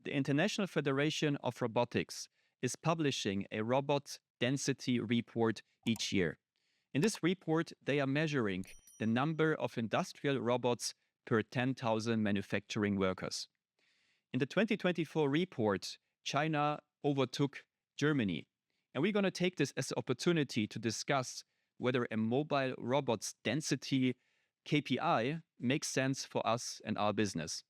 the International Federation of Robotics is publishing a robot density report each year. In this report, they are measuring the number of industrial robots per 10,000 manufacturing workers. In the 2024 report, China overtook Germany. And we're going to take this as an opportunity to discuss whether a mobile robot's density KPI makes sense for us and our business.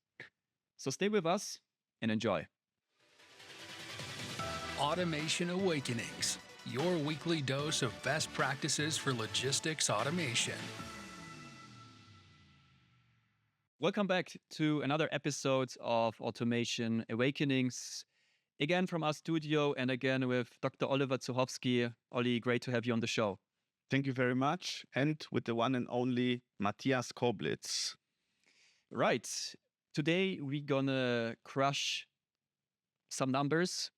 So stay with us and enjoy. Automation Awakenings, your weekly dose of best practices for logistics automation. Welcome back to another episode of Automation Awakenings. Again from our studio and again with Dr. Oliver Zuchowski. Olli, great to have you on the show. Thank you very much. And with the one and only Matthias Koblitz. Right. Today we're going to crunch some numbers.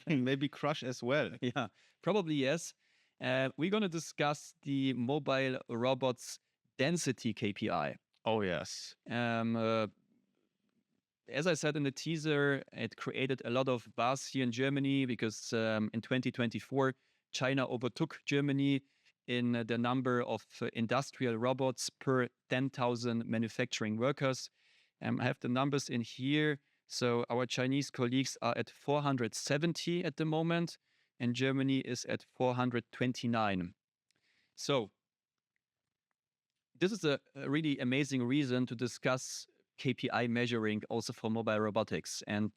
Maybe crush as well. Yeah, probably yes. We're going to discuss the mobile robots density KPI. Oh, yes. As I said in the teaser, it created a lot of buzz here in Germany because in 2024, China overtook Germany in the number of industrial robots per 10,000 manufacturing workers. I have the numbers in here. So our Chinese colleagues are at 470 at the moment, and Germany is at 429. So this is a really amazing reason to discuss KPI measuring also for mobile robotics. And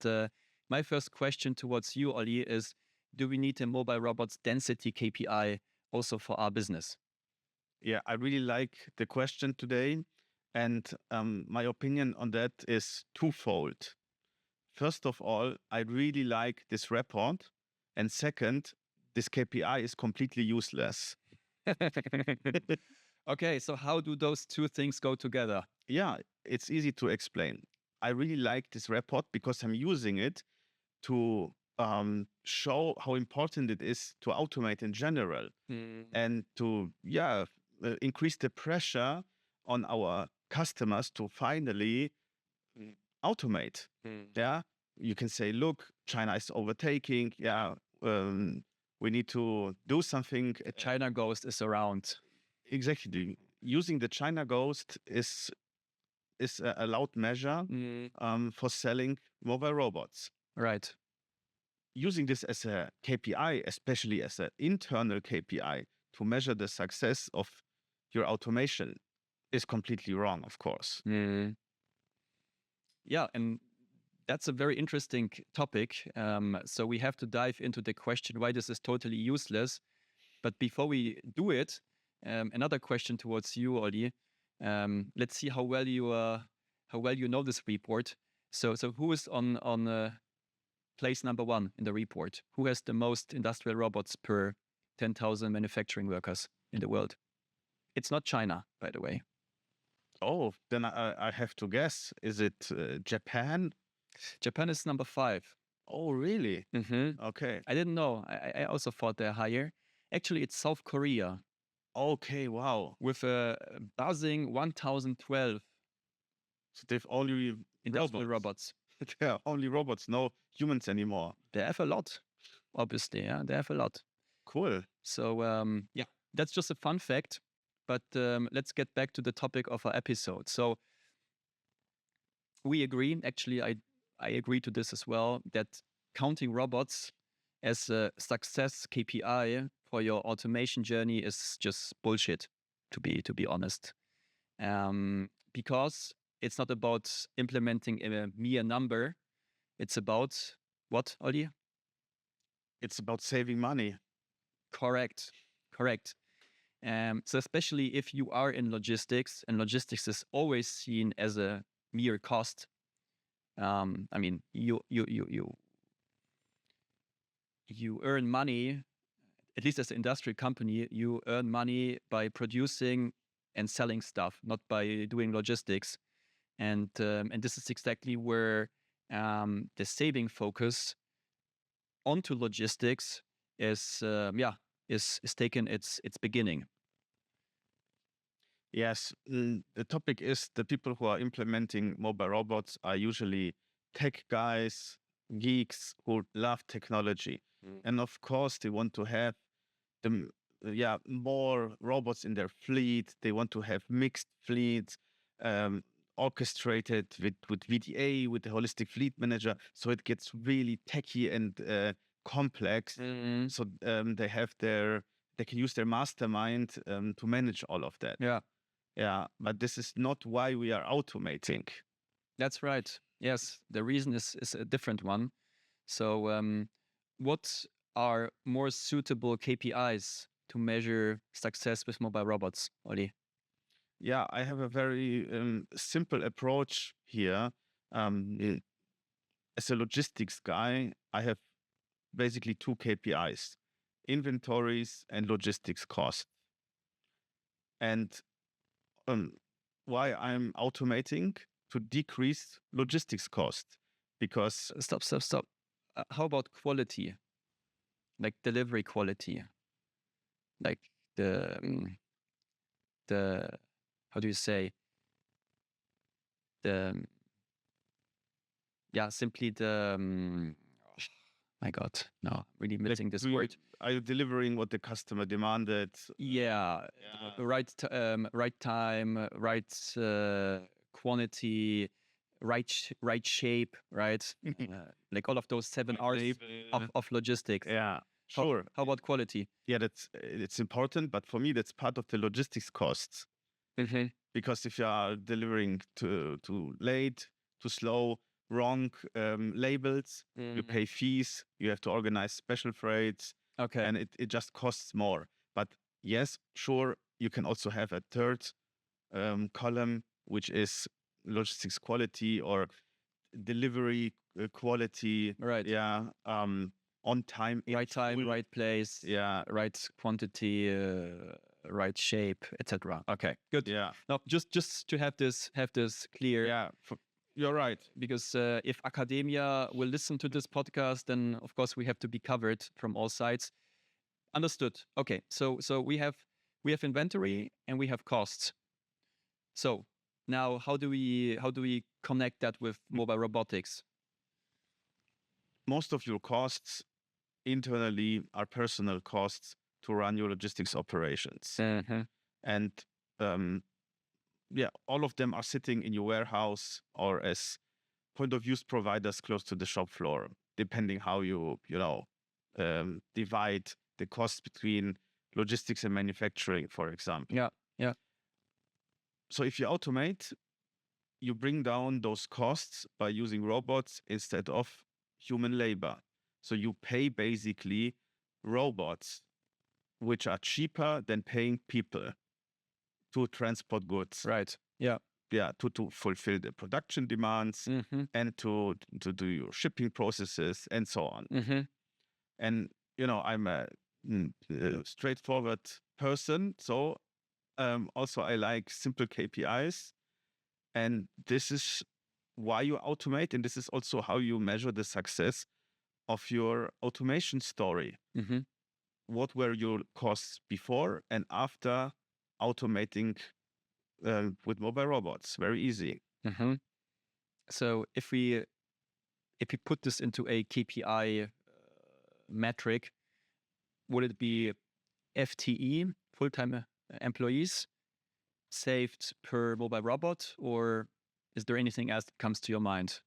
my first question towards you, Olli, is do we need a mobile robots density KPI also for our business? Yeah, I really like the question today. And my opinion on that is twofold. First of all, I really like this report. And second, this KPI is completely useless. Okay, so how do those two things go together? Yeah, it's easy to explain. I really like this report because I'm using it to show how important it is to automate in general and to increase the pressure on our customers to finally automate. Yeah, you can say, look, China is overtaking. Yeah, we need to do something. China Ghost is around. Exactly. Using the China Ghost is a loud measure for selling mobile robots. Right. Using this as a KPI, especially as an internal KPI to measure the success of your automation is completely wrong, of course. Yeah, and that's a very interesting topic. So we have to dive into the question why this is totally useless. But before we do it, another question towards you, Olli. Let's see how well you know this report. So who is on place number one in the report? Who has the most industrial robots per 10,000 manufacturing workers in the world? It's not China, by the way. Oh, then I have to guess. Is it Japan? Japan is number 5. Oh, really? Mm-hmm. Okay. I didn't know. I also thought they're higher. Actually, it's South Korea. Okay, wow. With a buzzing 1,012. So they've only industrial robots. They are only robots, no humans anymore. They have a lot, obviously. Yeah, they have a lot. Cool. So, that's just a fun fact. But let's get back to the topic of our episode. So we agree, actually, I agree to this as well, that counting robots as a success KPI for your automation journey is just bullshit, to be honest. Because it's not about implementing a mere number. It's about what, Olli? It's about saving money. Correct. So especially if you are in logistics, and logistics is always seen as a mere cost. I mean, you earn money, at least as an industrial company, you earn money by producing and selling stuff, not by doing logistics. And this is exactly where the saving focus onto logistics is taken its beginning. Yes, the topic is the people who are implementing mobile robots are usually tech guys, geeks who love technology. And of course, they want to have more robots in their fleet. They want to have mixed fleets, um, orchestrated with VDA, with the holistic fleet manager. So it gets really techy and complex. So they can use their mastermind to manage all of that. Yeah, Yeah, but this is not why we are automating. that's right. Yes, the reason is a different one. So, what are more suitable KPIs to measure success with mobile robots, Oli? Yeah, I have a very simple approach here. As a logistics guy, I have basically two KPIs: inventories and logistics cost. And why I'm automating? To decrease logistics cost, because Stop. How about quality, like delivery quality, like the how do you say the yeah, simply the my God, no, I'm really missing this word. Are you delivering what the customer demanded? Yeah, right time, right quantity, right shape, right? Like all of those 7 R's of logistics. Yeah, sure. How about quality? Yeah, it's important, but for me, that's part of the logistics costs. Because if you are delivering too late, too slow, wrong labels, you pay fees, you have to organize special freights, Okay. and it just costs more. But yes, sure, you can also have a third column, which is logistics quality or delivery quality. Right. Yeah. On time. Right time, right place. Yeah. Right quantity, right shape, etc. Okay, good. Yeah. Now, just to have this clear. Yeah. You're right. Because if academia will listen to this podcast, then of course we have to be covered from all sides. Understood. Okay, so we have inventory and we have costs. So now how do we connect that with mobile robotics? Most of your costs internally are personal costs to run your logistics operations. And all of them are sitting in your warehouse or as point of use providers close to the shop floor, depending how you divide the cost between logistics and manufacturing, for example. Yeah. So if you automate, you bring down those costs by using robots instead of human labor. So you pay basically robots, which are cheaper than paying people to transport goods. Right. Yeah. Yeah, to fulfill the production demands and to do your shipping processes and so on. And I'm a straightforward person, so also I like simple KPIs, and this is why you automate, and this is also how you measure the success of your automation story. What were your costs before and after automating with mobile robots? Very easy. So if we put this into a KPI metric, would it be FTE, full-time employees, saved per mobile robot, or is there anything else that comes to your mind?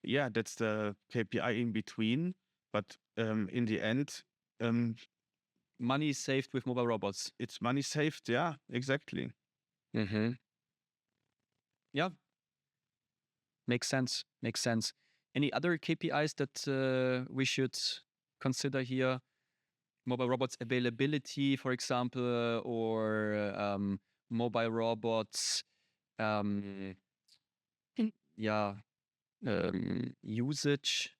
Yeah, that's the KPI in between. But in the end, money saved with mobile robots. It's money saved. Yeah, exactly. Yeah. Makes sense. Any other KPIs that we should consider here? Mobile robots availability, for example, or mobile robots, usage.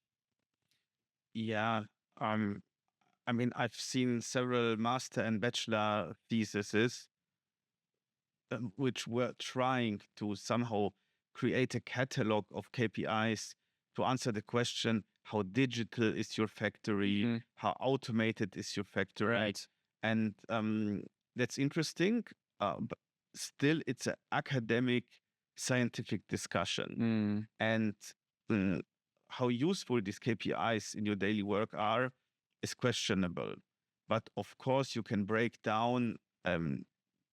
Yeah. I mean, I've seen several master and bachelor theses which were trying to somehow create a catalog of KPIs to answer the question, how digital is your factory? How automated is your factory? Right. And that's interesting. But still it's an academic, scientific discussion. And uh, how useful these KPIs in your daily work are is questionable. But of course, you can break down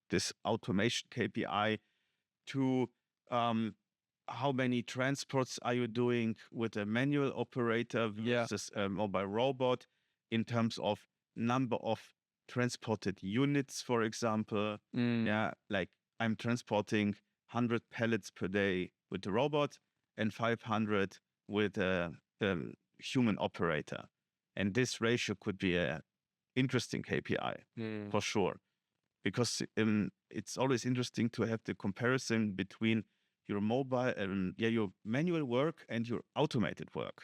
this automation KPI to how many transports are you doing with a manual operator versus a mobile robot in terms of number of transported units, for example. Yeah, like I'm transporting 100 pallets per day with the robot and 500 with a human operator. And this ratio could be a interesting KPI for sure, because it's always interesting to have the comparison between your mobile and your manual work and your automated work.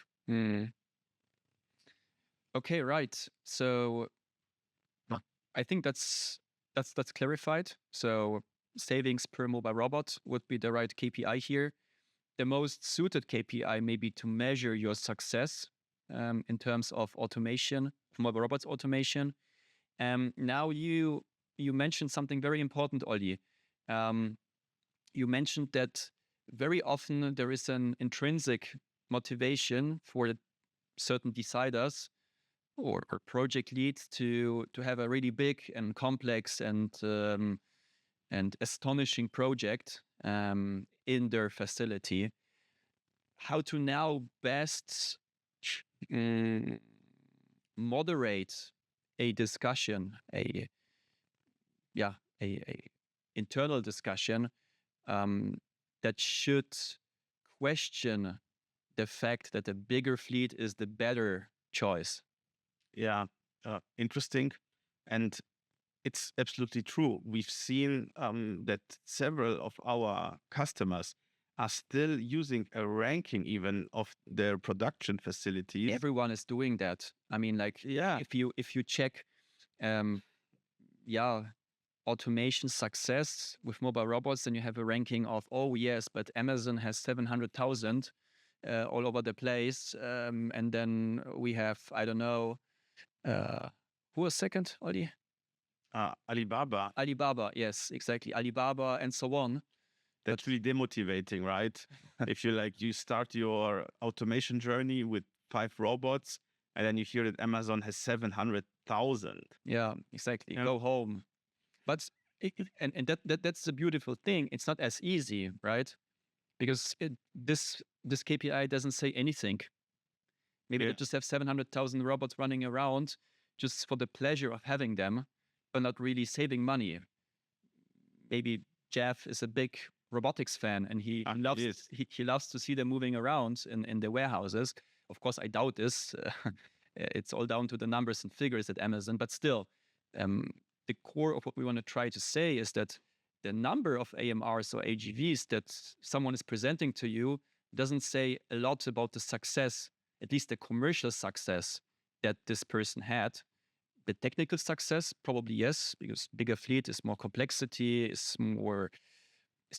Okay, right. So I think that's clarified. So savings per mobile robot would be the right KPI here. The most suited KPI may be to measure your success in terms of automation, mobile robots automation. Now you mentioned something very important, Olli. You mentioned that very often there is an intrinsic motivation for certain deciders or project leads to have a really big and complex and astonishing project in their facility. How to now best moderate a discussion, a internal discussion that should question the fact that a bigger fleet is the better choice. Yeah, interesting. And it's absolutely true. We've seen that several of our customers are still using a ranking even of their production facilities. Everyone is doing that. I mean, like, if you check, automation success with mobile robots, then you have a ranking of, oh yes, but Amazon has 700,000 all over the place, and then we have, I don't know, who was second, Olli? Alibaba. Alibaba, yes, exactly. Alibaba and so on. That's really demotivating, right? If you start your automation journey with 5 robots, and then you hear that Amazon has 700,000. Yeah, exactly. Yeah. Go home. But that's a beautiful thing. It's not as easy, right? Because this KPI doesn't say anything. Maybe they just have 700,000 robots running around just for the pleasure of having them, but not really saving money. Maybe Jeff is a big robotics fan and he loves to see them moving around in the warehouses. Of course, I doubt this. It's all down to the numbers and figures at Amazon, but still, the core of what we want to try to say is that the number of AMRs or AGVs that someone is presenting to you doesn't say a lot about the success, at least the commercial success that this person had. The technical success, probably yes, because bigger fleet is more complexity, it's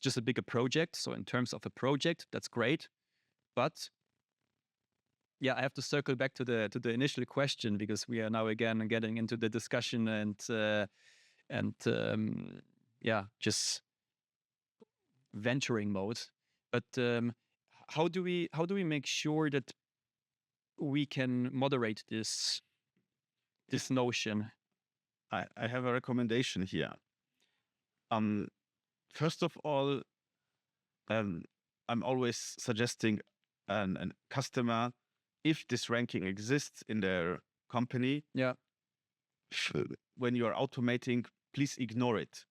just a bigger project. So in terms of a project, that's great. But yeah, I have to circle back to the initial question, because we are now again getting into the discussion and just venturing mode. But how do we make sure that we can moderate this notion? I have a recommendation here. First of all, I'm always suggesting a customer, if this ranking exists in their company, when you are automating, please ignore it.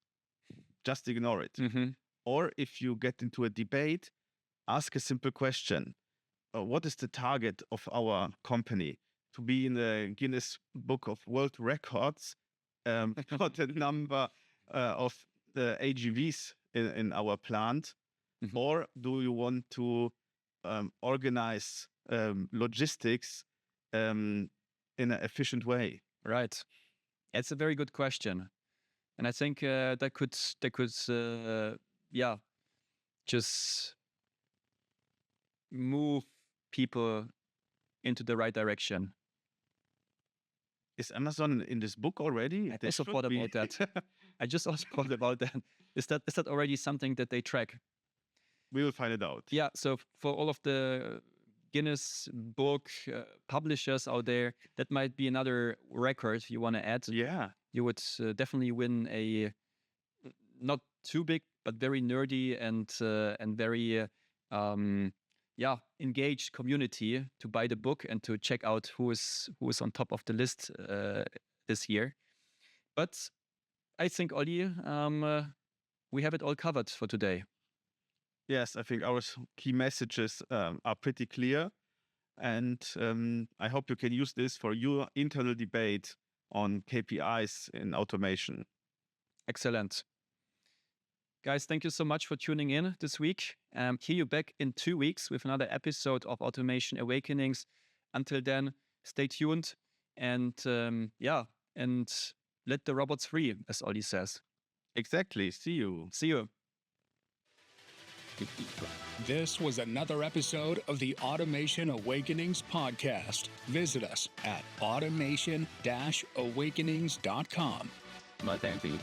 Just ignore it. Or if you get into a debate, ask a simple question. What is the target of our company? To be in the Guinness Book of World Records for the number of the AGVs in our plant? Or do you want to organize logistics in an efficient way? Right. It's a very good question. And I think that could just move people into the right direction. Is Amazon in this book already? I also thought about that. I just also thought about that. Is that already something that they track? We will find it out. Yeah. So for all of the Guinness book publishers out there, that might be another record you want to add. Yeah. You would definitely win a not too big but very nerdy and very engaged community to buy the book and to check out who is on top of the list this year. But I think, Ollie, we have it all covered for today. Yes, I think our key messages are pretty clear. And I hope you can use this for your internal debate on KPIs in automation. Excellent. Guys, thank you so much for tuning in this week. Hear you back in 2 weeks with another episode of Automation Awakenings. Until then, stay tuned and and let the robots free, as Ollie says. Exactly. See you. See you. This was another episode of the Automation Awakenings podcast. Visit us at automation-awakenings.com. Thank you.